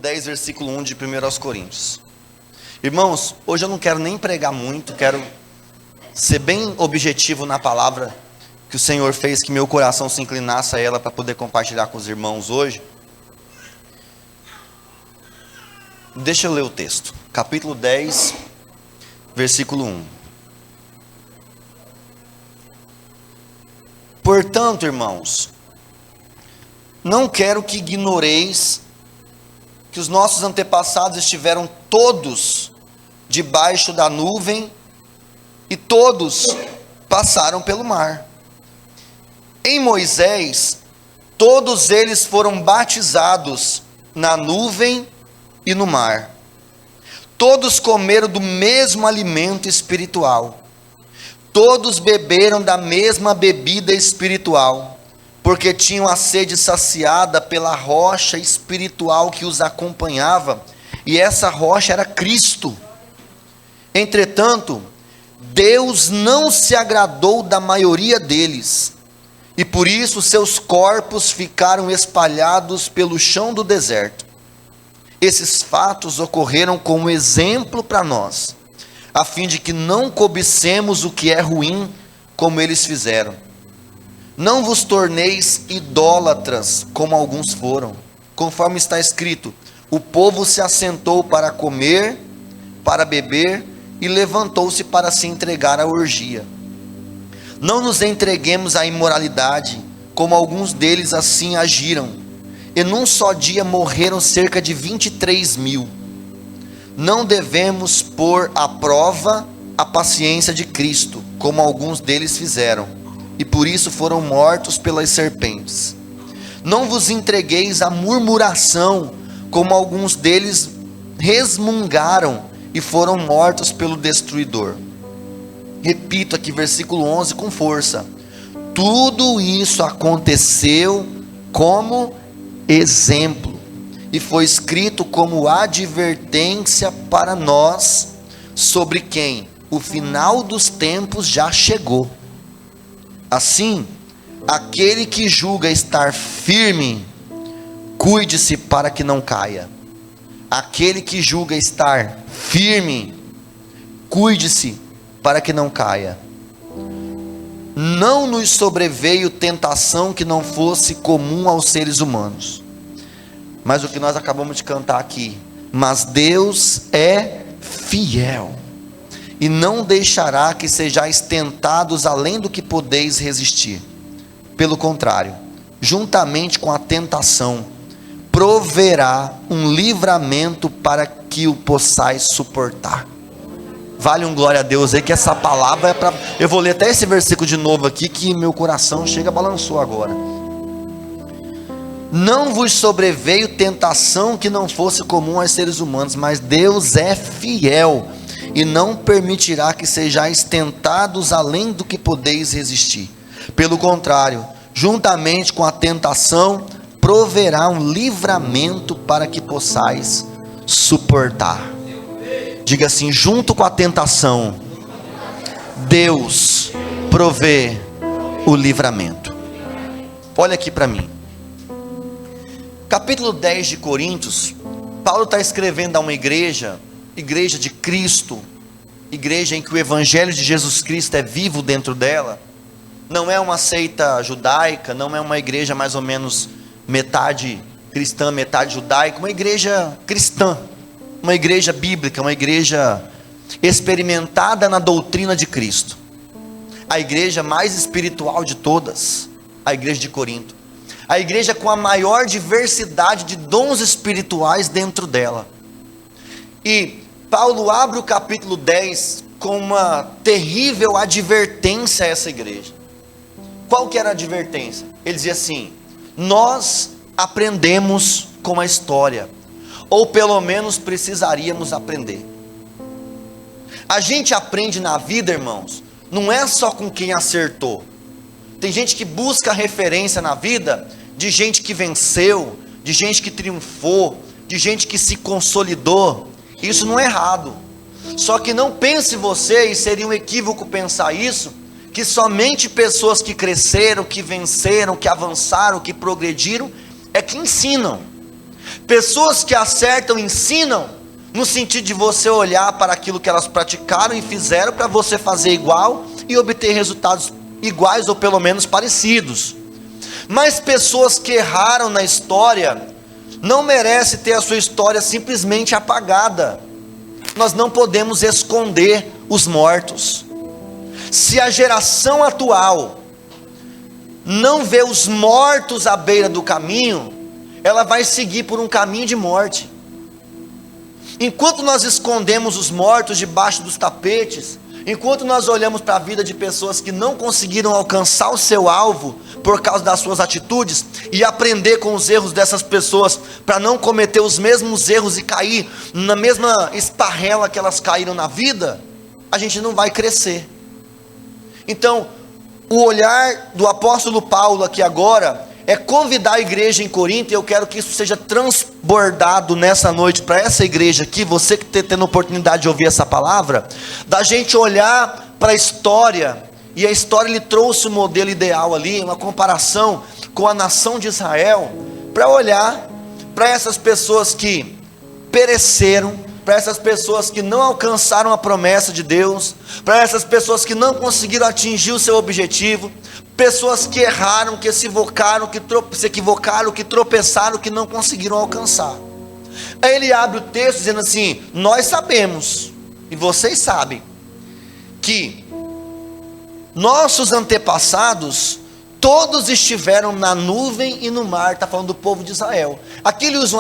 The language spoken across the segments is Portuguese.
10, versículo 1 de 1 aos Coríntios. Irmãos, hoje eu não quero nem pregar muito, quero ser bem objetivo na palavra que o Senhor fez que meu coração se inclinasse a ela para poder compartilhar com os irmãos hoje. Deixa eu ler o texto, capítulo 10, versículo 1. Portanto, irmãos, não quero que ignoreis que os nossos antepassados estiveram todos debaixo da nuvem e todos passaram pelo mar. Em Moisés, todos eles foram batizados na nuvem e no mar. Todos comeram do mesmo alimento espiritual. Todos beberam da mesma bebida espiritual, porque tinham a sede saciada pela rocha espiritual que os acompanhava, e essa rocha era Cristo. Entretanto, Deus não se agradou da maioria deles, e por isso seus corpos ficaram espalhados pelo chão do deserto. Esses fatos ocorreram como exemplo para nós, a fim de que não cobicemos o que é ruim, como eles fizeram. Não vos torneis idólatras, como alguns foram, conforme está escrito: o povo se assentou para comer, para beber, e levantou-se para se entregar à orgia. Não nos entreguemos à imoralidade, como alguns deles assim agiram, e num só dia morreram cerca de 23.000. Não devemos pôr à prova a paciência de Cristo, como alguns deles fizeram, e por isso foram mortos pelas serpentes. Não vos entregueis à murmuração, como alguns deles resmungaram e foram mortos pelo destruidor. Repito aqui versículo 11 com força: tudo isso aconteceu como exemplo, e foi escrito como advertência para nós, sobre quem o final dos tempos já chegou. Assim, aquele que julga estar firme, cuide-se para que não caia. Aquele que julga estar firme, cuide-se para que não caia. Não nos sobreveio tentação que não fosse comum aos seres humanos. Mas o que nós acabamos de cantar aqui: mas Deus é fiel, e não deixará que sejais tentados além do que podeis resistir. Pelo contrário, juntamente com a tentação, proverá um livramento para que o possais suportar. Vale um glória a Deus aí, que essa palavra é para... Eu vou ler até esse versículo de novo aqui, que meu coração chega, balançou agora. Não vos sobreveio tentação que não fosse comum aos seres humanos, mas Deus é fiel, e não permitirá que sejais tentados além do que podeis resistir. Pelo contrário, juntamente com a tentação, proverá um livramento para que possais suportar. Diga assim: junto com a tentação, Deus provê o livramento. Olha aqui para mim. Capítulo 10 de Coríntios, Paulo está escrevendo a uma igreja de Cristo, igreja em que o Evangelho de Jesus Cristo é vivo dentro dela. Não é uma seita judaica, não é uma igreja mais ou menos metade cristã, metade judaica, uma igreja cristã, uma igreja bíblica, uma igreja experimentada na doutrina de Cristo. A igreja mais espiritual de todas, a igreja de Corinto. A igreja com a maior diversidade de dons espirituais dentro dela. E Paulo abre o capítulo 10 com uma terrível advertência a essa igreja. Qual que era a advertência? Ele dizia assim: nós aprendemos com a história, ou pelo menos precisaríamos aprender. A gente aprende na vida, irmãos, não é só com quem acertou. Tem gente que busca referência na vida de gente que venceu, de gente que triunfou, de gente que se consolidou. Isso não é errado. Só que não pense você, e seria um equívoco pensar isso, que somente pessoas que cresceram, que venceram, que avançaram, que progrediram, é que ensinam. Pessoas que acertam ensinam, no sentido de você olhar para aquilo que elas praticaram e fizeram para você fazer igual e obter resultados iguais ou pelo menos parecidos. Mas pessoas que erraram na história não merecem ter a sua história simplesmente apagada. Nós não podemos esconder os mortos. Se a geração atual não vê os mortos à beira do caminho, ela vai seguir por um caminho de morte. Enquanto nós escondemos os mortos debaixo dos tapetes, enquanto nós olhamos para a vida de pessoas que não conseguiram alcançar o seu alvo por causa das suas atitudes, e aprender com os erros dessas pessoas, para não cometer os mesmos erros e cair na mesma esparrela que elas caíram na vida, a gente não vai crescer. Então, o olhar do apóstolo Paulo aqui agora é convidar a igreja em Corinto, e eu quero que isso seja transbordado nessa noite para essa igreja aqui, você que está tendo a oportunidade de ouvir essa palavra, da gente olhar para a história, e a história lhe trouxe o modelo ideal ali, uma comparação com a nação de Israel, para olhar para essas pessoas que pereceram, para essas pessoas que não alcançaram a promessa de Deus, para essas pessoas que não conseguiram atingir o seu objetivo, pessoas que erraram, que se equivocaram, que tropeçaram, que não conseguiram alcançar. Aí ele abre o texto dizendo assim: nós sabemos, e vocês sabem, que nossos antepassados todos estiveram na nuvem e no mar. Está falando do povo de Israel. Aqui ele usa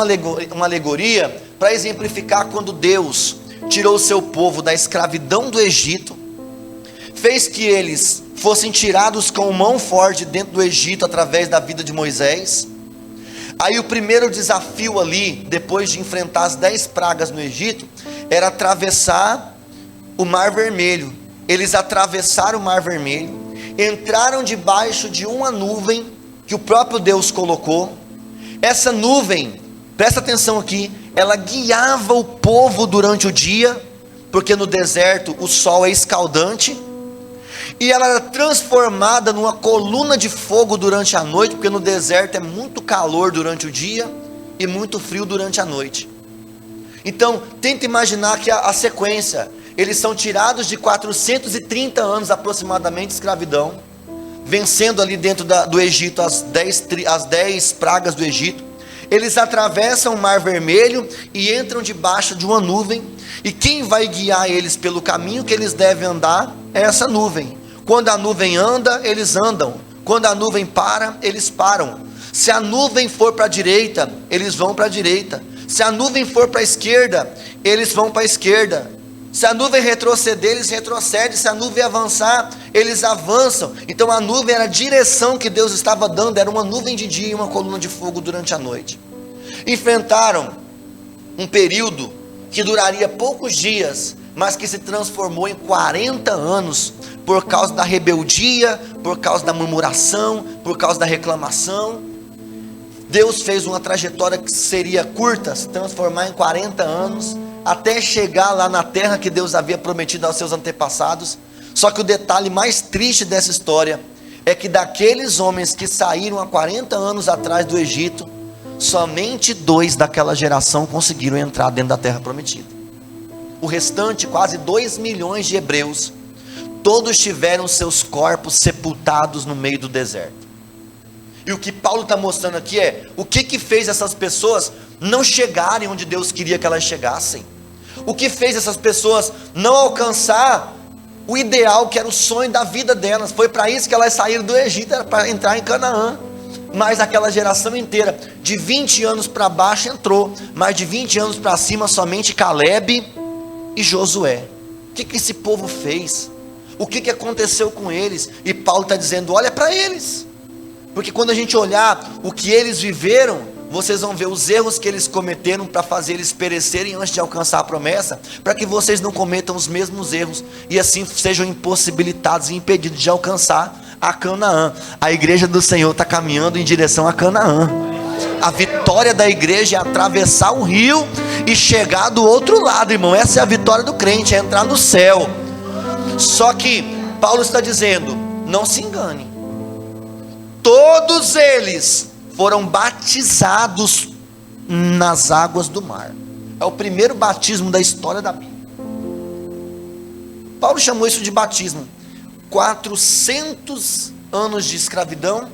uma alegoria para exemplificar quando Deus tirou o seu povo da escravidão do Egito, fez que eles fossem tirados com mão forte dentro do Egito através da vida de Moisés. Aí o primeiro desafio ali, depois de enfrentar as 10 pragas no Egito, era atravessar o Mar Vermelho. Eles atravessaram o Mar Vermelho, entraram debaixo de uma nuvem que o próprio Deus colocou. Essa nuvem, presta atenção aqui, ela guiava o povo durante o dia, porque no deserto o sol é escaldante, e ela era transformada numa coluna de fogo durante a noite, porque no deserto é muito calor durante o dia e muito frio durante a noite. Então tenta imaginar que a sequência, eles são tirados de 430 anos aproximadamente de escravidão, vencendo ali dentro do Egito as 10 pragas do Egito. Eles atravessam o Mar Vermelho e entram debaixo de uma nuvem, e quem vai guiar eles pelo caminho que eles devem andar é essa nuvem. Quando a nuvem anda, eles andam. Quando a nuvem para, eles param. Se a nuvem for para a direita, eles vão para a direita. Se a nuvem for para a esquerda, eles vão para a esquerda. Se a nuvem retroceder, eles retrocedem. Se a nuvem avançar, eles avançam. Então a nuvem era a direção que Deus estava dando, era uma nuvem de dia e uma coluna de fogo durante a noite. Enfrentaram um período que duraria poucos dias, mas que se transformou em 40 anos, por causa da rebeldia, por causa da murmuração, por causa da reclamação. Deus fez uma trajetória que seria curta, se transformar em 40 anos, até chegar lá na terra que Deus havia prometido aos seus antepassados. Só que o detalhe mais triste dessa história é que daqueles homens que saíram há 40 anos atrás do Egito, somente 2 daquela geração conseguiram entrar dentro da terra prometida. O restante, quase 2 milhões de hebreus, todos tiveram seus corpos sepultados no meio do deserto. E o que Paulo está mostrando aqui é o que fez essas pessoas não chegarem onde Deus queria que elas chegassem. O que fez essas pessoas não alcançar o ideal, que era o sonho da vida delas. Foi para isso que elas saíram do Egito, era para entrar em Canaã. Mas aquela geração inteira, de 20 anos para baixo entrou, mas de 20 anos para cima somente Caleb e Josué. O que esse povo fez? O que aconteceu com eles? E Paulo está dizendo: olha para eles, porque quando a gente olhar o que eles viveram, vocês vão ver os erros que eles cometeram para fazer eles perecerem antes de alcançar a promessa, para que vocês não cometam os mesmos erros, e assim sejam impossibilitados e impedidos de alcançar a Canaã. A igreja do Senhor está caminhando em direção a Canaã. A vitória da igreja é atravessar o rio e chegar do outro lado, irmão. Essa é a vitória do crente, é entrar no céu. Só que Paulo está dizendo: não se engane, todos eles foram batizados nas águas do mar. É o primeiro batismo da história da Bíblia. Paulo chamou isso de batismo. 400 anos de escravidão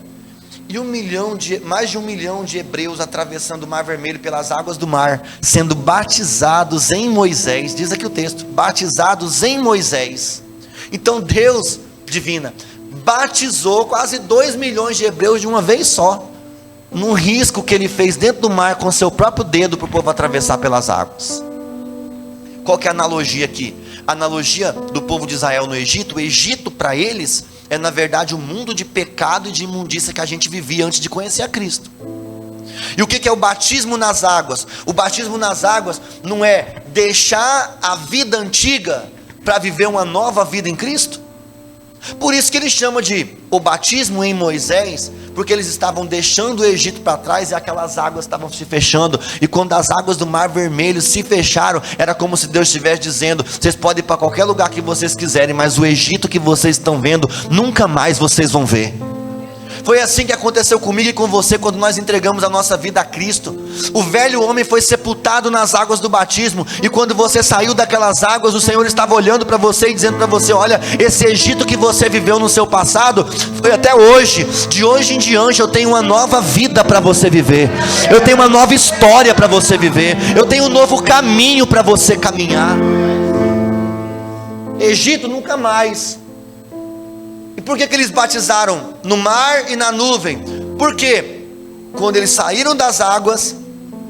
e mais de 1 milhão de hebreus atravessando o Mar Vermelho pelas águas do mar, sendo batizados em Moisés. Diz aqui o texto: batizados em Moisés. Então Deus, divina, batizou quase 2 milhões de hebreus de uma vez só, num risco que ele fez dentro do mar com seu próprio dedo para o povo atravessar pelas águas. Qual que é a analogia aqui? A analogia do povo de Israel no Egito. O Egito para eles é na verdade o mundo de pecado e de imundícia que a gente vivia antes de conhecer a Cristo. E o que é o batismo nas águas? O batismo nas águas não é deixar a vida antiga para viver uma nova vida em Cristo? Por isso que ele chama de o batismo em Moisés, porque eles estavam deixando o Egito para trás e aquelas águas estavam se fechando, e quando as águas do Mar Vermelho se fecharam, era como se Deus estivesse dizendo: vocês podem ir para qualquer lugar que vocês quiserem, mas o Egito que vocês estão vendo, nunca mais vocês vão ver. Foi assim que aconteceu comigo e com você quando nós entregamos a nossa vida a Cristo. O velho homem foi sepultado nas águas do batismo, e quando você saiu daquelas águas, o Senhor estava olhando para você e dizendo para você: olha, esse Egito que você viveu no seu passado, foi até hoje. De hoje em diante eu tenho uma nova vida para você viver, eu tenho uma nova história para você viver, eu tenho um novo caminho para você caminhar. Egito nunca mais. E por que eles batizaram no mar e na nuvem? Porque quando eles saíram das águas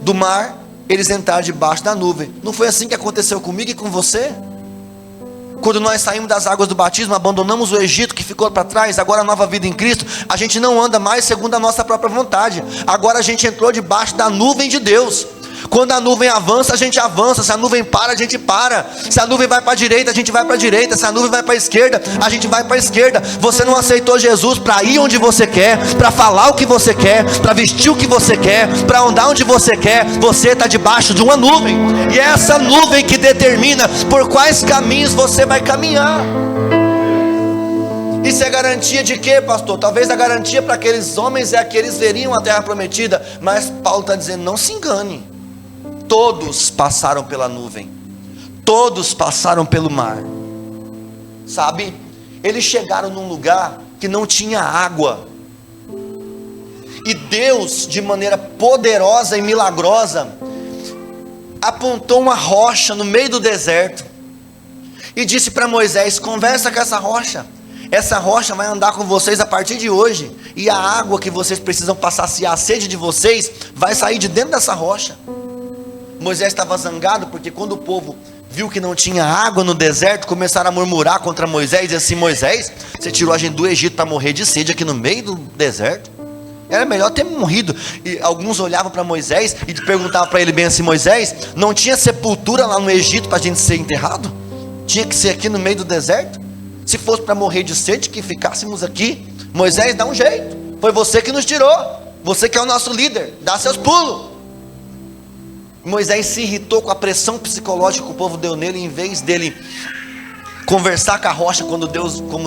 do mar, eles entraram debaixo da nuvem. Não foi assim que aconteceu comigo e com você? Quando nós saímos das águas do batismo, abandonamos o Egito que ficou para trás, agora a nova vida em Cristo, a gente não anda mais segundo a nossa própria vontade. Agora a gente entrou debaixo da nuvem de Deus. Quando a nuvem avança, a gente avança. Se a nuvem para, a gente para. Se a nuvem vai para a direita, a gente vai para a direita. Se a nuvem vai para a esquerda, a gente vai para a esquerda. Você não aceitou Jesus para ir onde você quer, para falar o que você quer, para vestir o que você quer, para andar onde você quer. Você está debaixo de uma nuvem, e é essa nuvem que determina por quais caminhos você vai caminhar. Isso é garantia de quê, pastor? Talvez a garantia para aqueles homens é que eles veriam a terra prometida, mas Paulo está dizendo: não se engane. Todos passaram pela nuvem, todos passaram pelo mar, sabe? Eles chegaram num lugar que não tinha água, e Deus, de maneira poderosa e milagrosa, apontou uma rocha no meio do deserto e disse para Moisés: conversa com essa rocha. Essa rocha vai andar com vocês a partir de hoje, e a água que vocês precisam para saciar a sede de vocês vai sair de dentro dessa rocha. Moisés estava zangado porque quando o povo viu que não tinha água no deserto, começaram a murmurar contra Moisés e dizer assim: Moisés, você tirou a gente do Egito para morrer de sede aqui no meio do deserto? Era melhor ter morrido. E alguns olhavam para Moisés e perguntavam para ele bem assim: Moisés, não tinha sepultura lá no Egito para a gente ser enterrado? Tinha que ser aqui no meio do deserto? Se fosse para morrer de sede, que ficássemos aqui. Moisés, dá um jeito, foi você que nos tirou, você que é o nosso líder, dá seus pulos. Moisés se irritou com a pressão psicológica que o povo deu nele. Em vez dele conversar com a rocha como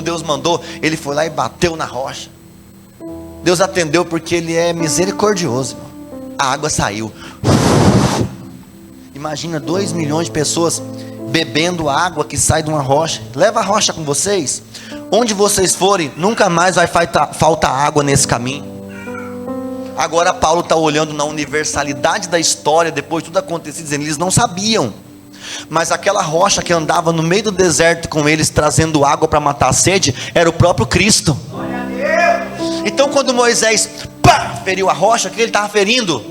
Deus mandou, ele foi lá e bateu na rocha. Deus atendeu porque ele é misericordioso, irmão. A água saiu. Imagina 2 milhões de pessoas bebendo água que sai de uma rocha. Leva a rocha com vocês. Onde vocês forem, nunca mais vai faltar água nesse caminho. Agora Paulo está olhando na universalidade da história, depois de tudo acontecido, dizendo: eles não sabiam, mas aquela rocha que andava no meio do deserto com eles, trazendo água para matar a sede, era o próprio Cristo. Então quando Moisés feriu a rocha, o que ele estava ferindo?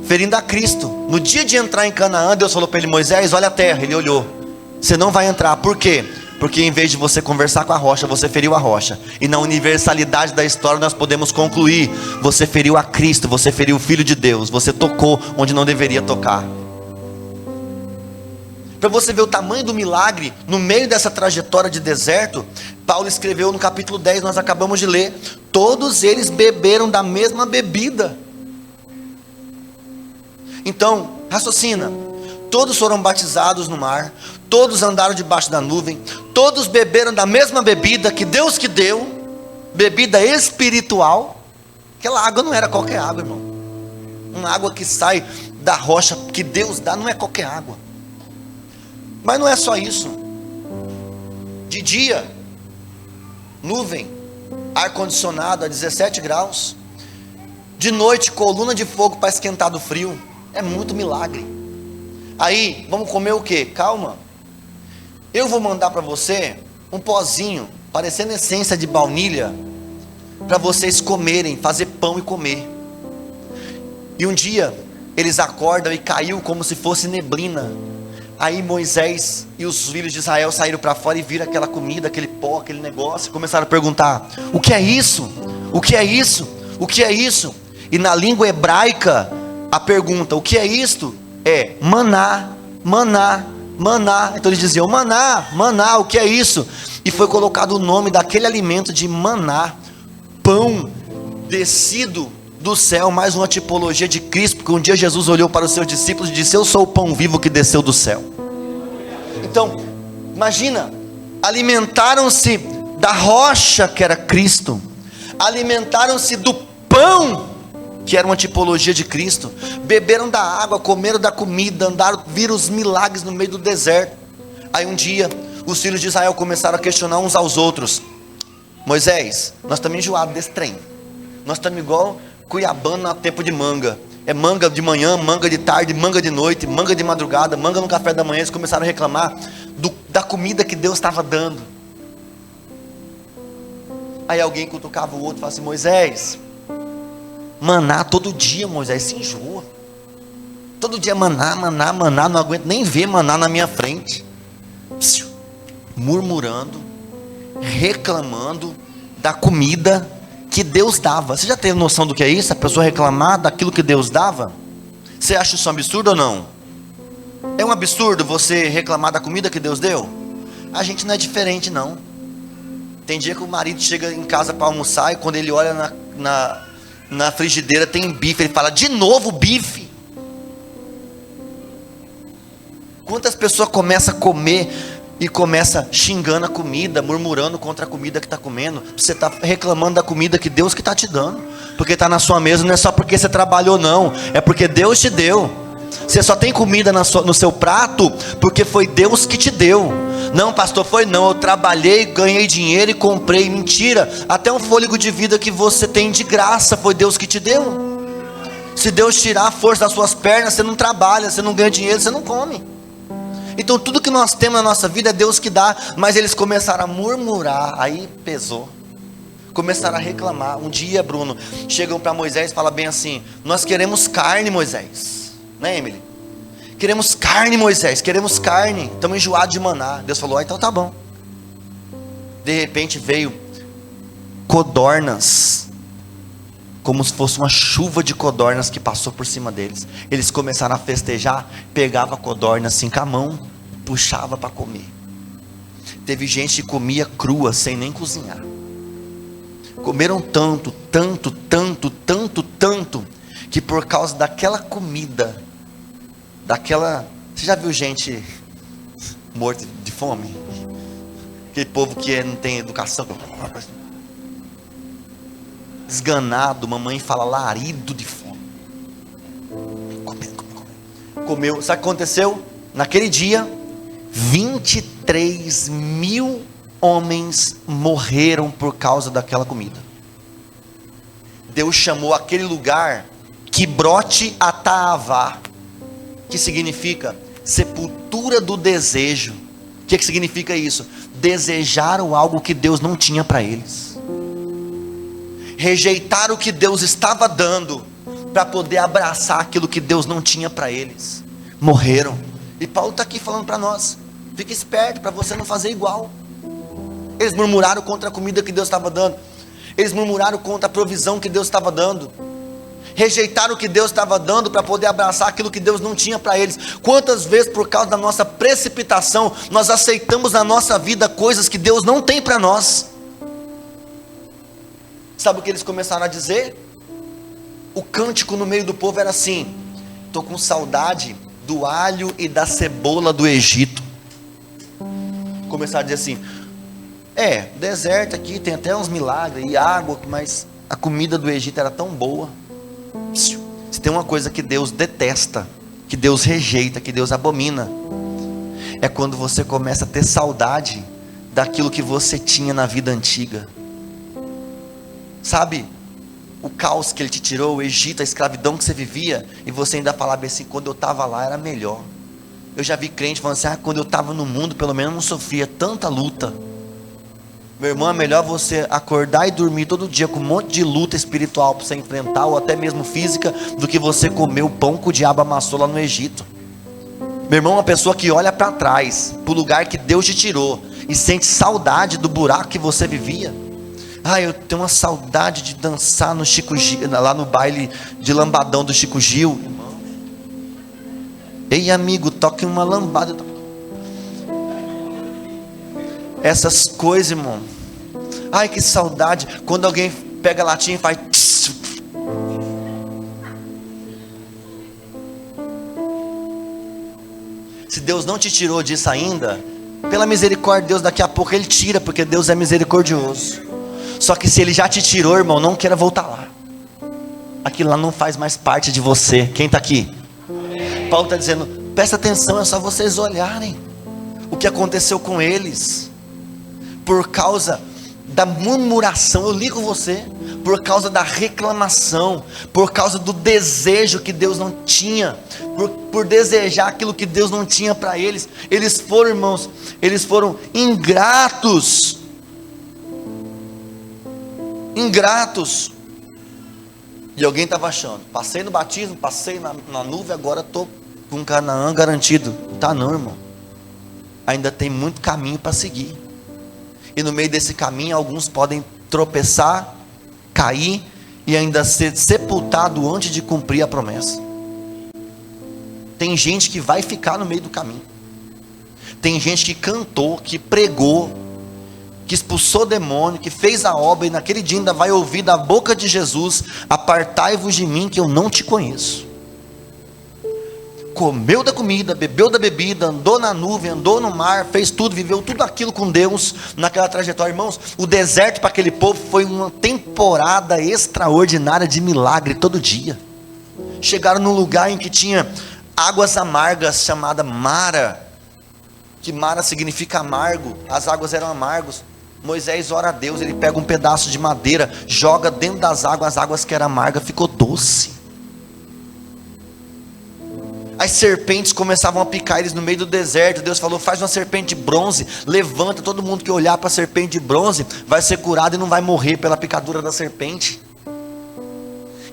Ferindo a Cristo. No dia de entrar em Canaã, Deus falou para ele: Moisés, olha a terra. Ele olhou: você não vai entrar. Por quê? Porque em vez de você conversar com a rocha, você feriu a rocha. E na universalidade da história nós podemos concluir: você feriu a Cristo, você feriu o Filho de Deus, você tocou onde não deveria tocar. Para você ver o tamanho do milagre, no meio dessa trajetória de deserto, Paulo escreveu no capítulo 10, nós acabamos de ler: todos eles beberam da mesma bebida. Então, raciocina: todos foram batizados no mar, todos andaram debaixo da nuvem, todos beberam da mesma bebida que Deus que deu, bebida espiritual. Aquela água não era qualquer água, irmão. Uma água que sai da rocha que Deus dá não é qualquer água. Mas não é só isso. De dia, nuvem, ar-condicionado a 17 graus. De noite, coluna de fogo para esquentar do frio. É muito milagre. Aí, vamos comer o quê? Calma. Eu vou mandar para você um pozinho, parecendo essência de baunilha, para vocês comerem, fazer pão e comer. E um dia, eles acordam e caiu como se fosse neblina. Aí Moisés e os filhos de Israel saíram para fora e viram aquela comida, aquele pó, aquele negócio, e começaram a perguntar: o que é isso? O que é isso? O que é isso? E na língua hebraica, a pergunta, o que é isto? É maná, maná, maná. Então eles diziam: maná, maná, o que é isso? E foi colocado o nome daquele alimento de maná, pão descido do céu, mais uma tipologia de Cristo, porque um dia Jesus olhou para os seus discípulos e disse: eu sou o pão vivo que desceu do céu. Então, imagina, alimentaram-se da rocha que era Cristo, alimentaram-se do pão que era uma tipologia de Cristo, beberam da água, comeram da comida, andaram, viram os milagres no meio do deserto. Aí um dia, os filhos de Israel começaram a questionar uns aos outros: Moisés, nós estamos enjoados desse trem, nós estamos igual Cuiabano no tempo de manga, é manga de manhã, manga de tarde, manga de noite, manga de madrugada, manga no café da manhã. Eles começaram a reclamar da comida que Deus estava dando. Aí alguém cutucava o outro e falava assim: Moisés, maná todo dia, Moisés, se enjoa, todo dia maná, maná, maná, não aguento nem ver maná na minha frente. Murmurando, reclamando da comida que Deus dava. Você já teve noção do que é isso? A pessoa reclamar daquilo que Deus dava? Você acha isso um absurdo ou não? É um absurdo você reclamar da comida que Deus deu? A gente não é diferente não. Tem dia que o marido chega em casa para almoçar e quando ele olha na frigideira tem bife, ele fala: de novo bife? Quantas pessoas começam a comer e começa xingando a comida, murmurando contra a comida que está comendo? Você está reclamando da comida que Deus que está te dando, porque está na sua mesa. Não é só porque você trabalhou não, é porque Deus te deu. Você só tem comida no seu prato porque foi Deus que te deu. Não, pastor, foi não, eu trabalhei, ganhei dinheiro e comprei. Mentira, até um fôlego de vida que você tem de graça foi Deus que te deu. Se Deus tirar a força das suas pernas, você não trabalha, você não ganha dinheiro, você não come. Então tudo que nós temos na nossa vida é Deus que dá. Mas eles começaram a murmurar, aí pesou, começaram a reclamar. Um dia, Bruno, chegam para Moisés e falam bem assim: nós queremos carne, Moisés, né, Emily? Queremos carne, Moisés, queremos carne, estamos enjoados de maná. Deus falou: então tá bom. De repente veio codornas, como se fosse uma chuva de codornas que passou por cima deles. Eles começaram a festejar, pegava a codorna assim com a mão, puxava para comer. Teve gente que comia crua, sem nem cozinhar. Comeram tanto, tanto, tanto, tanto, tanto, que por causa daquela comida, você já viu gente morta de fome? Aquele povo que não tem educação, esganado, mamãe fala larido de fome. Comeu. Sabe o que aconteceu? Naquele dia, 23 mil homens morreram por causa daquela comida. Deus chamou aquele lugar Quibrote Ataavá, que significa sepultura do desejo. O que significa isso? Desejaram algo que Deus não tinha para eles, rejeitaram o que Deus estava dando para poder abraçar aquilo que Deus não tinha para eles. Morreram. E Paulo está aqui falando para nós: fique esperto para você não fazer igual. Eles murmuraram contra a comida que Deus estava dando, eles murmuraram contra a provisão que Deus estava dando, rejeitaram o que Deus estava dando para poder abraçar aquilo que Deus não tinha para eles. Quantas vezes por causa da nossa precipitação nós aceitamos na nossa vida coisas que Deus não tem para nós? Sabe o que eles começaram a dizer? O cântico no meio do povo era assim: estou com saudade do alho e da cebola do Egito. Começaram a dizer assim: deserto aqui tem até uns milagres e água, mas a comida do Egito era tão boa. Você tem uma coisa que Deus detesta, que Deus rejeita, que Deus abomina. É quando você começa a ter saudade daquilo que você tinha na vida antiga. Sabe, o caos que Ele te tirou, o Egito, a escravidão que você vivia, e você ainda falava assim: quando eu estava lá era melhor. Eu já vi crente falando assim: quando eu estava no mundo, pelo menos não sofria tanta luta. Meu irmão, é melhor você acordar e dormir todo dia com um monte de luta espiritual para você enfrentar, ou até mesmo física, do que você comer o pão que o diabo amassou lá no Egito. Meu irmão, uma pessoa que olha para trás, para o lugar que Deus te tirou, e sente saudade do buraco que você vivia. Eu tenho uma saudade de dançar no Chico Gil, lá no baile de lambadão do Chico Gil. Ei, amigo, toque uma lambada. Essas coisas, irmão. Que saudade. Quando alguém pega a latinha e faz... Se Deus não te tirou disso ainda, pela misericórdia de Deus, daqui a pouco Ele tira, porque Deus é misericordioso. Só que se Ele já te tirou, irmão, não queira voltar lá. Aquilo lá não faz mais parte de você. Quem está aqui? Paulo está dizendo: presta atenção, é só vocês olharem o que aconteceu com eles. Por causa da murmuração, eu li com você, por causa da reclamação, por causa do desejo que Deus não tinha, por desejar aquilo que Deus não tinha para eles. Eles foram, irmãos, eles foram ingratos. E alguém estava achando: passei no batismo, passei na nuvem, agora estou com Canaã garantido. Não está não, irmão. Ainda tem muito caminho para seguir. E no meio desse caminho, alguns podem tropeçar, cair e ainda ser sepultado antes de cumprir a promessa. Tem gente que vai ficar no meio do caminho. Tem gente que cantou, que pregou, que expulsou demônio, que fez a obra, e naquele dia ainda vai ouvir da boca de Jesus: apartai-vos de mim, que eu não te conheço. Comeu da comida, bebeu da bebida, andou na nuvem, andou no mar, fez tudo, viveu tudo aquilo com Deus naquela trajetória. Irmãos, o deserto para aquele povo foi uma temporada extraordinária de milagre todo dia. Chegaram num lugar em que tinha águas amargas, chamada Mara, que Mara significa amargo. As águas eram amargos. Moisés ora a Deus, ele pega um pedaço de madeira, joga dentro das águas, as águas que eram amargas ficou doce. As serpentes começavam a picar eles no meio do deserto. Deus falou: faz uma serpente de bronze, levanta, todo mundo que olhar para a serpente de bronze vai ser curado e não vai morrer pela picadura da serpente.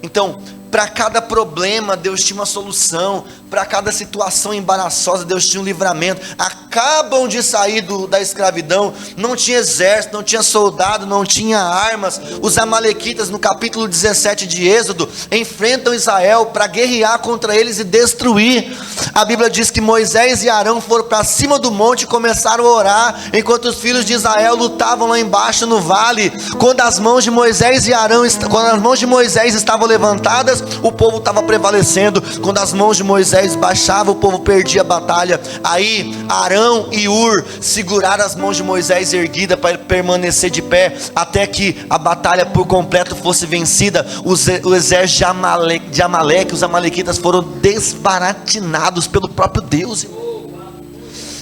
Então, para cada problema Deus tinha uma solução, para cada situação embaraçosa Deus tinha um livramento. Acabam de sair da escravidão, não tinha exército, não tinha soldado, não tinha armas. Os amalequitas, no capítulo 17 de Êxodo, enfrentam Israel para guerrear contra eles e destruir. A Bíblia diz que Moisés e Arão foram para cima do monte e começaram a orar, enquanto os filhos de Israel lutavam lá embaixo no vale. Quando as mãos de Moisés e Arão, quando as mãos de Moisés estavam levantadas, o povo estava prevalecendo. Quando as mãos de Moisés baixavam, o povo perdia a batalha. Aí Arão e Ur seguraram as mãos de Moisés erguidas para ele permanecer de pé, até que a batalha por completo fosse vencida. O exército de Amaleque, os amalequitas, foram desbaratinados pelo próprio Deus.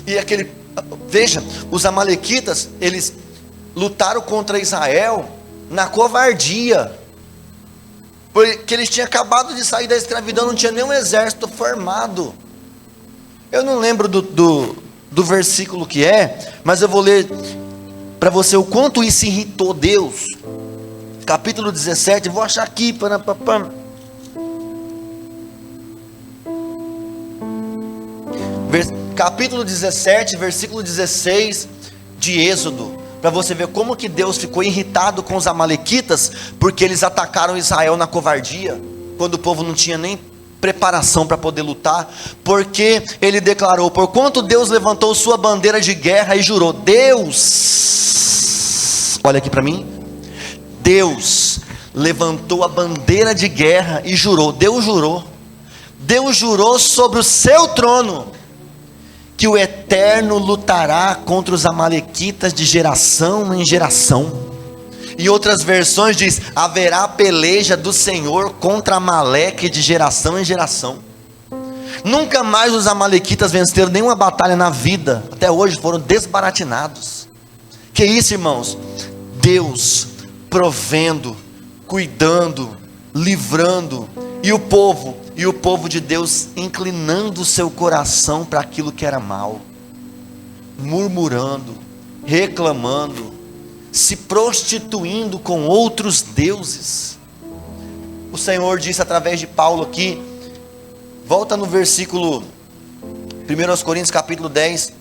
E veja, os amalequitas, eles lutaram contra Israel na covardia, porque eles tinham acabado de sair da escravidão, não tinha nenhum exército formado. Eu não lembro do versículo que é, mas eu vou ler para você o quanto isso irritou Deus. Capítulo 17, vou achar aqui. Capítulo 17, versículo 16 de Êxodo. Para você ver como que Deus ficou irritado com os amalequitas, porque eles atacaram Israel na covardia, quando o povo não tinha nem preparação para poder lutar. Porque ele declarou: porquanto Deus levantou sua bandeira de guerra e jurou. Deus, olha aqui para mim, Deus levantou a bandeira de guerra e jurou. Deus jurou sobre o seu trono, que o Eterno lutará contra os amalequitas de geração em geração. Em outras versões diz: haverá peleja do Senhor contra Amaleque de geração em geração. Nunca mais os amalequitas venceram nenhuma batalha na vida, até hoje foram desbaratinados. Que isso, irmãos? Deus provendo, cuidando, livrando, e o povo de Deus inclinando o seu coração para aquilo que era mal, murmurando, reclamando, se prostituindo com outros deuses. O Senhor disse através de Paulo aqui, volta no versículo 1 Coríntios capítulo 10,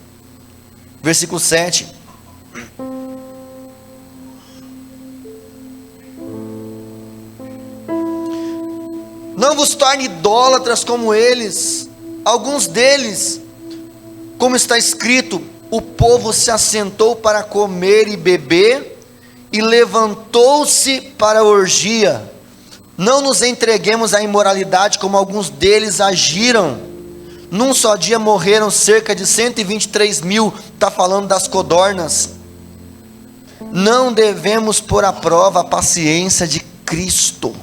versículo 7. Não vos torne idólatras como eles. Alguns deles, como está escrito, o povo se assentou para comer e beber, e levantou-se para a orgia. Não nos entreguemos à imoralidade como alguns deles agiram. Num só dia morreram cerca de 123 mil, está falando das codornas. Não devemos pôr à prova a paciência de Cristo.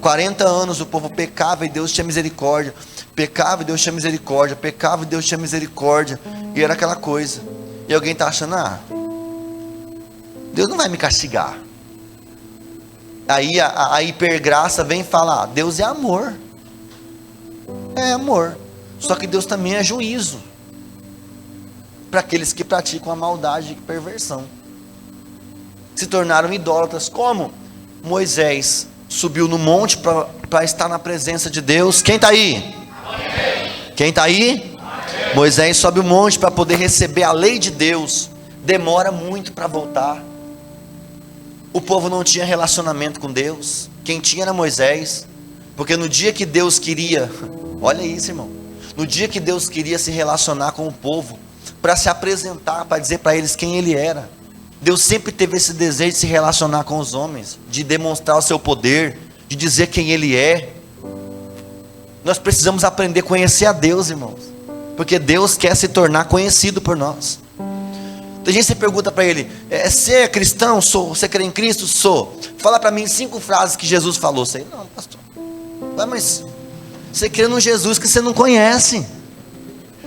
40 anos o povo pecava e Deus tinha misericórdia, pecava e Deus tinha misericórdia, pecava e Deus tinha misericórdia, e era aquela coisa. E alguém está achando: Deus não vai me castigar. Aí a hipergraça vem falar: Deus é amor. É amor, só que Deus também é juízo para aqueles que praticam a maldade e perversão, se tornaram idólatras. Como? Moisés subiu no monte para estar na presença de Deus. Quem está aí? Amém. Quem está aí? Amém. Moisés sobe o monte para poder receber a lei de Deus. Demora muito para voltar. O povo não tinha relacionamento com Deus. Quem tinha era Moisés. Porque no dia que Deus queria, olha isso, irmão, no dia que Deus queria se relacionar com o povo, para se apresentar, para dizer para eles quem Ele era, Deus sempre teve esse desejo de se relacionar com os homens, de demonstrar o seu poder, de dizer quem Ele é. Nós precisamos aprender a conhecer a Deus, irmãos, porque Deus quer se tornar conhecido por nós. Tem gente que pergunta para ele: você é cristão? Sou. Você crê em Cristo? Sou. Fala para mim 5 frases que Jesus falou. Sei, não, pastor. Mas você crê num Jesus que você não conhece,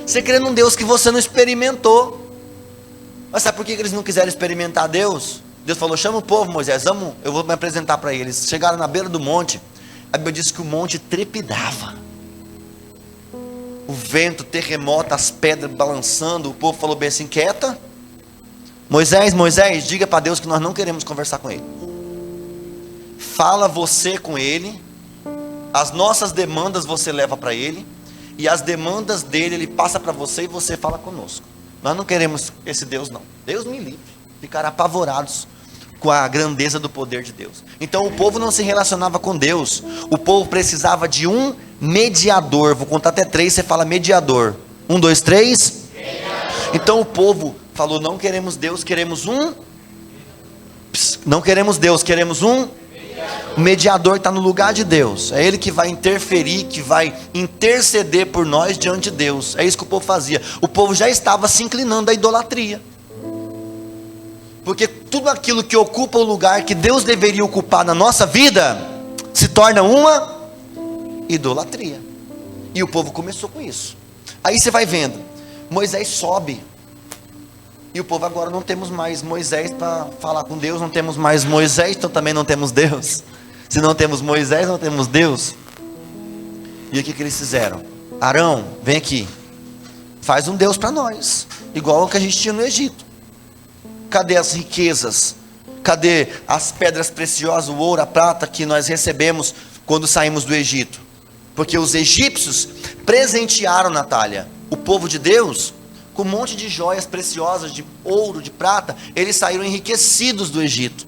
você crê num Deus que você não experimentou. Mas sabe por que eles não quiseram experimentar Deus? Deus falou: chama o povo, Moisés, vamos, eu vou me apresentar para eles. Chegaram na beira do monte. A Bíblia diz que o monte trepidava, o vento, terremoto, as pedras balançando. O povo falou bem assim: quieta, Moisés, diga para Deus que nós não queremos conversar com Ele. Fala você com Ele, as nossas demandas você leva para Ele, e as demandas dele Ele passa para você e você fala conosco. Nós não queremos esse Deus, não. Deus me livre. Ficaram apavorados com a grandeza do poder de Deus. Então o povo não se relacionava com Deus. O povo precisava de um mediador. Vou contar até 3, você fala mediador. 1, 2, 3. Então o povo falou: não queremos Deus, queremos um. Não queremos Deus, queremos um mediador que está no lugar de Deus. É Ele que vai interferir, que vai interceder por nós diante de Deus. É isso que o povo fazia. O povo já estava se inclinando à idolatria, porque tudo aquilo que ocupa o lugar que Deus deveria ocupar na nossa vida se torna uma idolatria. E o povo começou com isso. Aí você vai vendo, Moisés sobe, e o povo: agora não temos mais Moisés para falar com Deus, não temos mais Moisés, então também não temos Deus. Se não temos Moisés, não temos Deus. E o que eles fizeram? Arão, vem aqui, faz um Deus para nós, igual o que a gente tinha no Egito. Cadê as riquezas? Cadê as pedras preciosas, o ouro, a prata que nós recebemos quando saímos do Egito? Porque os egípcios presentearam, Natália, o povo de Deus com um monte de joias preciosas, de ouro, de prata. Eles saíram enriquecidos do Egito.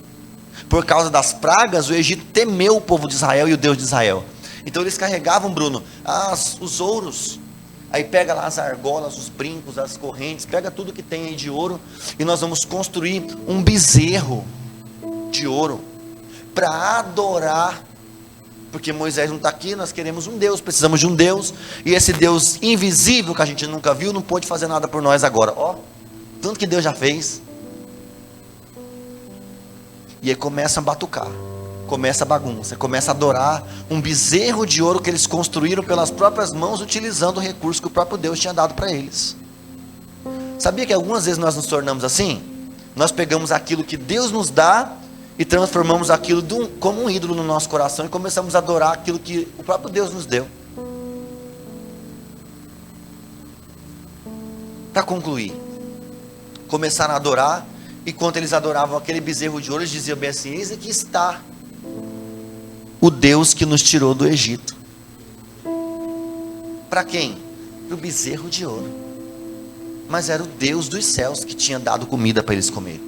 Por causa das pragas, o Egito temeu o povo de Israel e o Deus de Israel. Então eles carregavam, Bruno, os ouros. Aí pega lá as argolas, os brincos, as correntes, pega tudo que tem aí de ouro, e nós vamos construir um bezerro de ouro para adorar. Porque Moisés não está aqui, nós queremos um Deus, precisamos de um Deus, e esse Deus invisível que a gente nunca viu, não pôde fazer nada por nós agora. Tanto que Deus já fez. E aí começa a batucar, começa a bagunça, começa a adorar um bezerro de ouro que eles construíram pelas próprias mãos, utilizando o recurso que o próprio Deus tinha dado para eles. Sabia que algumas vezes nós nos tornamos assim? Nós pegamos aquilo que Deus nos dá e transformamos aquilo como um ídolo no nosso coração e começamos a adorar aquilo que o próprio Deus nos deu. Para concluir, começaram a adorar, e quando eles adoravam aquele bezerro de ouro, eles diziam bem assim: eis aqui está o Deus que nos tirou do Egito. Para quem? Para o bezerro de ouro. Mas era o Deus dos céus que tinha dado comida para eles comerem.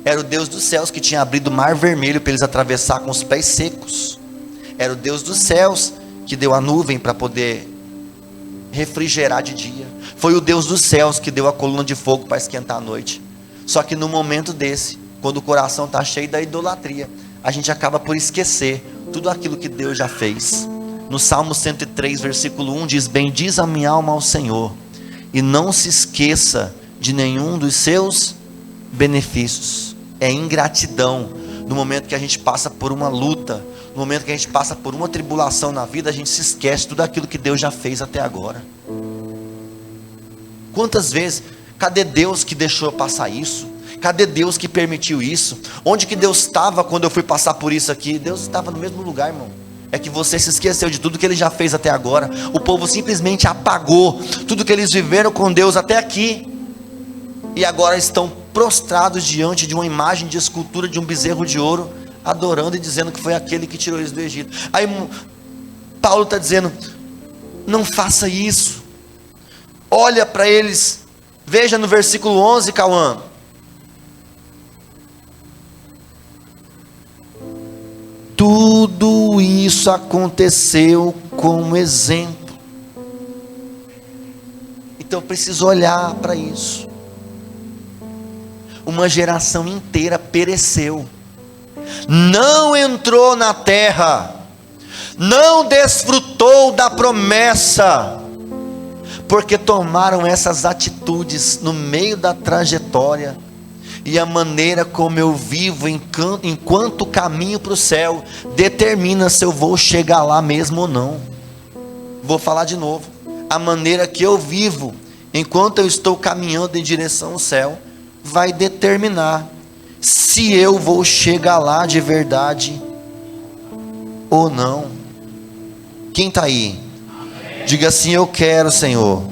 Era o Deus dos céus que tinha abrido o mar vermelho para eles atravessar com os pés secos. Era o Deus dos céus que deu a nuvem para poder refrigerar de dia. Foi o Deus dos céus que deu a coluna de fogo para esquentar a noite. Só que no momento desse, quando o coração está cheio da idolatria, a gente acaba por esquecer tudo aquilo que Deus já fez. No Salmo 103, versículo 1 diz: bendiz a minha alma ao Senhor, e não se esqueça de nenhum dos seus benefícios. É ingratidão. No momento que a gente passa por uma luta, no momento que a gente passa por uma tribulação na vida, a gente se esquece de tudo aquilo que Deus já fez até agora. Quantas vezes, cadê Deus que deixou eu passar isso? Cadê Deus que permitiu isso? Onde que Deus estava quando eu fui passar por isso aqui? Deus estava no mesmo lugar, irmão. É que você se esqueceu de tudo que Ele já fez até agora. O povo simplesmente apagou tudo que eles viveram com Deus até aqui, e agora estão prostrados diante de uma imagem de escultura de um bezerro de ouro, adorando e dizendo que foi aquele que tirou eles do Egito. Aí Paulo está dizendo: não faça isso. Olha para eles, veja no versículo 11, Cauã. Tudo isso aconteceu como exemplo. Então eu preciso olhar para isso. Uma geração inteira pereceu, não entrou na terra, não desfrutou da promessa, porque tomaram essas atitudes no meio da trajetória. E a maneira como eu vivo enquanto caminho para o céu determina se eu vou chegar lá mesmo ou não. Vou falar de novo: a maneira que eu vivo enquanto eu estou caminhando em direção ao céu vai determinar se eu vou chegar lá de verdade ou não. Quem está aí? Amém. Diga assim: eu quero, Senhor,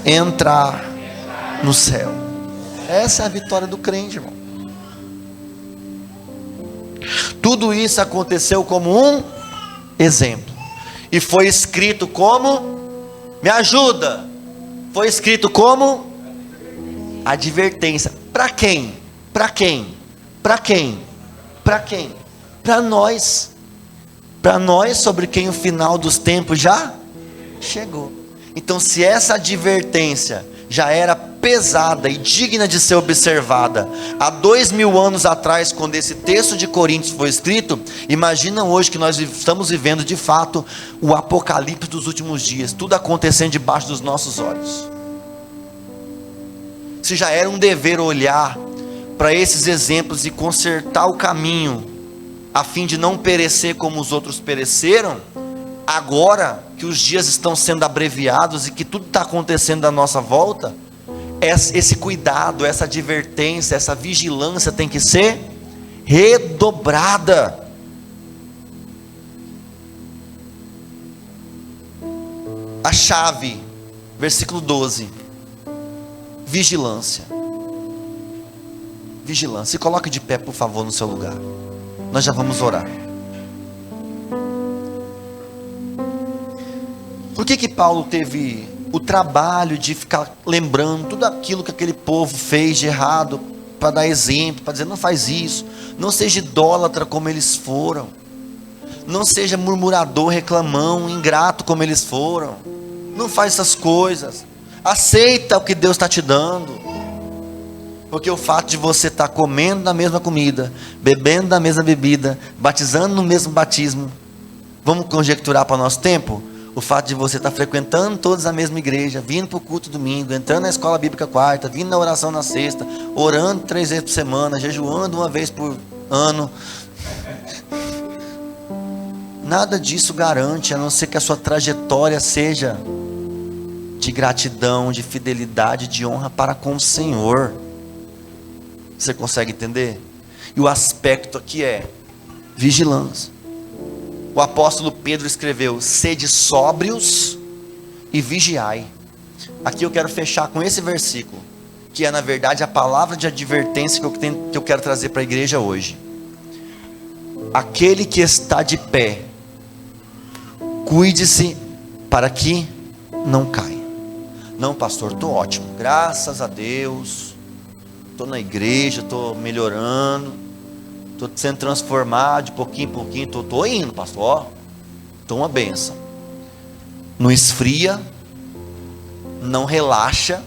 entrar no céu. Essa é a vitória do crente, irmão. Tudo isso aconteceu como um exemplo, e foi escrito como, me ajuda, foi escrito como advertência. Para quem? Para quem? Para quem? Para quem? Para nós. Para nós, sobre quem o final dos tempos já chegou. Então, se essa advertência já era pesada e digna de ser observada há 2000 anos atrás, quando esse texto de Coríntios foi escrito, imagina hoje que nós estamos vivendo de fato o apocalipse dos últimos dias, tudo acontecendo debaixo dos nossos olhos. Se já era um dever olhar para esses exemplos e consertar o caminho, a fim de não perecer como os outros pereceram, agora que os dias estão sendo abreviados e que tudo está acontecendo à nossa volta, esse cuidado, essa advertência, essa vigilância tem que ser redobrada. A chave, versículo 12, vigilância. Vigilância. Se coloque de pé, por favor, no seu lugar. Nós já vamos orar. Por que Paulo teve o trabalho de ficar lembrando tudo aquilo que aquele povo fez de errado, para dar exemplo, para dizer: não faz isso, não seja idólatra como eles foram, não seja murmurador, reclamão, ingrato como eles foram, não faz essas coisas, aceita o que Deus está te dando, porque o fato de você estar comendo da mesma comida, bebendo da mesma bebida, batizando no mesmo batismo, vamos conjecturar para o nosso tempo? O fato de você estar frequentando todos a mesma igreja, vindo para o culto domingo, entrando na escola bíblica quarta, vindo na oração na sexta, orando 3 vezes por semana, jejuando uma vez por ano. Nada disso garante, a não ser que a sua trajetória seja de gratidão, de fidelidade, de honra para com o Senhor. Você consegue entender? E o aspecto aqui é vigilância. O apóstolo Pedro escreveu: sede sóbrios e vigiai. Aqui eu quero fechar com esse versículo, que é na verdade a palavra de advertência que eu quero trazer para a igreja hoje. Aquele que está de pé, cuide-se para que não caia. Não, pastor, estou ótimo, graças a Deus, estou na igreja, estou melhorando, estou sendo transformado de pouquinho em pouquinho, estou indo, pastor, ó, estou uma bênção. Não esfria, não relaxa,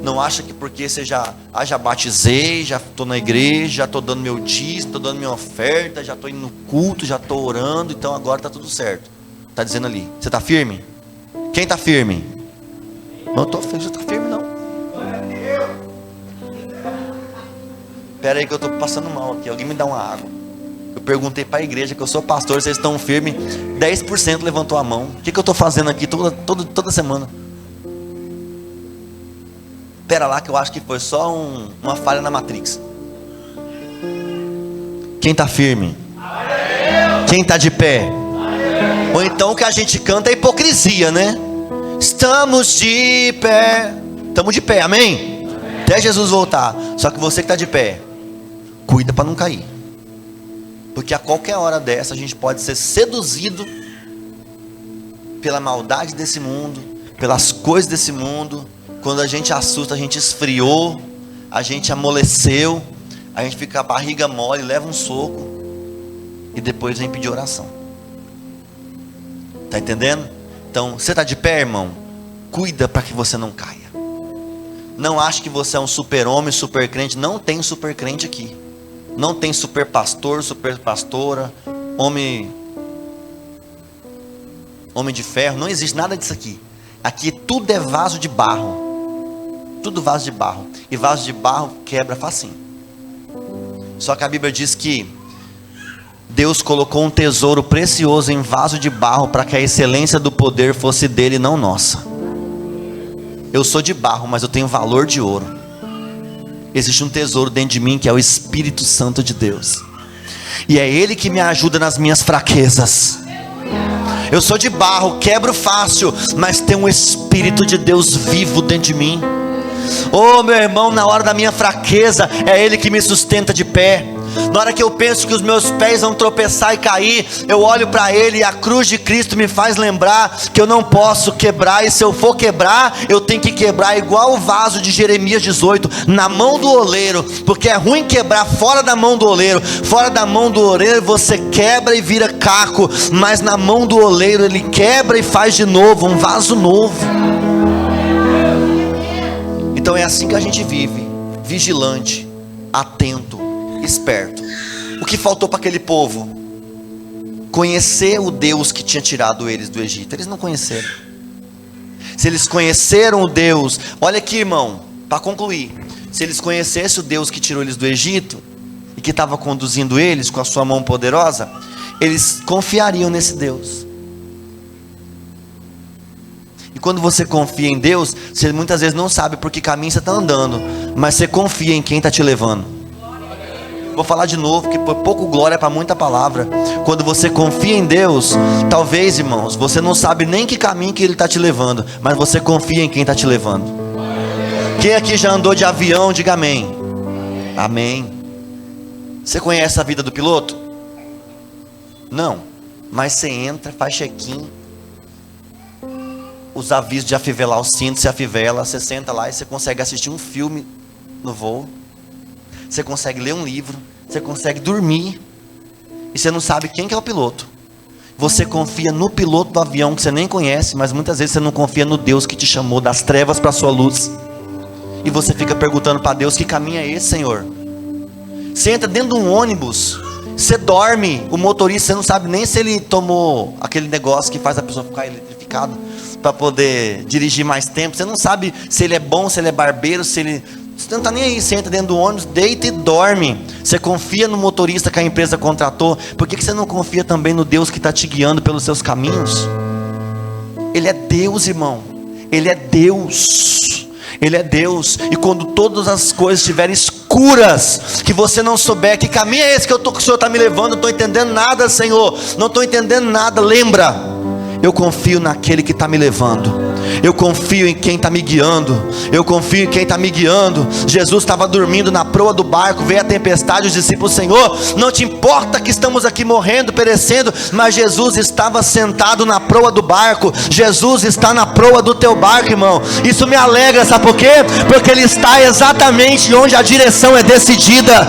não acha que porque você já batizei, já estou na igreja, já estou dando meu dízimo, estou dando minha oferta, já estou indo no culto, já estou orando, então agora está tudo certo. Está dizendo ali, você está firme? Quem está firme? Não estou firme não. Espera aí que eu estou passando mal aqui, alguém me dá uma água. Eu perguntei para a igreja que eu sou pastor, vocês estão firmes? 10% levantou a mão. O que eu estou fazendo aqui toda semana? Espera lá que eu acho que foi só uma falha na Matrix. Quem está firme? Quem está de pé? Ou então o que a gente canta é hipocrisia, né? Estamos de pé. Estamos de pé, amém? Até Jesus voltar. Só que você que está de pé, cuida para não cair. Porque a qualquer hora dessa a gente pode ser seduzido pela maldade desse mundo, pelas coisas desse mundo. Quando a gente assusta, a gente esfriou, a gente amoleceu, a gente fica a barriga mole, leva um soco e depois vem pedir oração. Está entendendo? Então, você está de pé, irmão? Cuida para que você não caia. Não ache que você é um super homem, super crente. Não tem super crente aqui. Não tem super pastor, super pastora, homem de ferro. Não existe nada disso aqui. Aqui tudo é vaso de barro. Tudo vaso de barro. E vaso de barro quebra facinho. Só que a Bíblia diz que Deus colocou um tesouro precioso em vaso de barro para que a excelência do poder fosse dele, não nossa. Eu sou de barro, mas eu tenho valor de ouro. Existe um tesouro dentro de mim que é o Espírito Santo de Deus. E é Ele que me ajuda nas minhas fraquezas. Eu sou de barro, quebro fácil, mas tem um Espírito de Deus vivo dentro de mim. Oh, meu irmão, na hora da minha fraqueza, é Ele que me sustenta de pé. Na hora que eu penso que os meus pés vão tropeçar e cair, eu olho para Ele e a cruz de Cristo me faz lembrar que eu não posso quebrar. E se eu for quebrar, eu tenho que quebrar igual o vaso de Jeremias 18, na mão do oleiro. Porque é ruim quebrar fora da mão do oleiro. Fora da mão do oleiro você quebra e vira caco, mas na mão do oleiro Ele quebra e faz de novo, um vaso novo. Então é assim que a gente vive, vigilante, atento, esperto. O que faltou para aquele povo? Conhecer o Deus que tinha tirado eles do Egito. Eles não conheceram. Se eles conheceram o Deus, olha aqui, irmão, para concluir, se eles conhecessem o Deus que tirou eles do Egito e que estava conduzindo eles com a sua mão poderosa, eles confiariam nesse Deus. E quando você confia em Deus, você muitas vezes não sabe por que caminho você está andando, mas você confia em quem está te levando. Vou falar de novo, porque por pouco glória é para muita palavra. Quando você confia em Deus, talvez, irmãos, você não sabe nem que caminho que Ele está te levando, mas você confia em quem está te levando. Quem aqui já andou de avião, diga amém. Amém. Você conhece a vida do piloto? Não, mas você entra, faz check-in, os avisos de afivelar o cinto, se afivela, você senta lá e você consegue assistir um filme no voo, você consegue ler um livro, você consegue dormir, e você não sabe quem que é o piloto. Você confia no piloto do avião que você nem conhece, mas muitas vezes você não confia no Deus que te chamou das trevas para a sua luz, e você fica perguntando para Deus: que caminho é esse, Senhor? Você entra dentro de um ônibus, você dorme, o motorista, você não sabe nem se ele tomou aquele negócio que faz a pessoa ficar eletrificada para poder dirigir mais tempo. Você não sabe se ele é bom, se ele é barbeiro, se ele Você não está nem aí, você entra dentro do ônibus, deita e dorme. Você confia no motorista que a empresa contratou. Por que você não confia também no Deus que está te guiando pelos seus caminhos? Ele é Deus, irmão. Ele é Deus. Ele é Deus. E quando todas as coisas estiverem escuras, que você não souber que caminho é esse que o Senhor está me levando, não estou entendendo nada, Senhor, não estou entendendo nada, lembra, eu confio naquele que está me levando. Eu confio em quem está me guiando. Eu confio em quem está me guiando. Jesus estava dormindo na proa do barco, veio a tempestade, os discípulos: Senhor, não te importa que estamos aqui morrendo, perecendo. Mas Jesus estava sentado na proa do barco. Jesus está na proa do teu barco, irmão. Isso me alegra, sabe por quê? Porque Ele está exatamente onde a direção é decidida.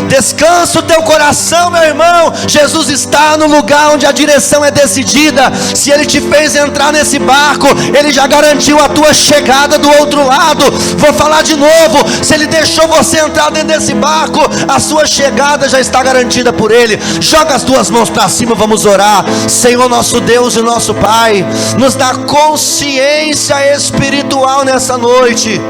Descansa o teu coração, meu irmão. Jesus está no lugar onde a direção é decidida. Se Ele te fez entrar nesse barco, Ele já garantiu a tua chegada do outro lado. Vou falar de novo: se Ele deixou você entrar dentro desse barco, a sua chegada já está garantida por Ele. Joga as tuas mãos para cima, vamos orar. Senhor nosso Deus e nosso Pai, nos dá consciência espiritual nessa noite,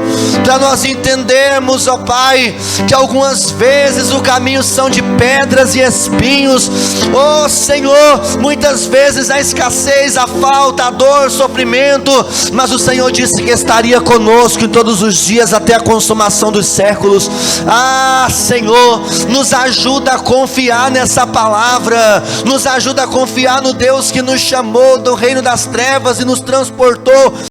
para nós entendermos, ó Pai, que algumas vezes o caminho são de pedras e espinhos. Ó Senhor, muitas vezes a escassez, a falta, a dor, o sofrimento, mas o Senhor disse que estaria conosco em todos os dias até a consumação dos séculos. Ah, Senhor, nos ajuda a confiar nessa palavra, nos ajuda a confiar no Deus que nos chamou do reino das trevas e nos transportou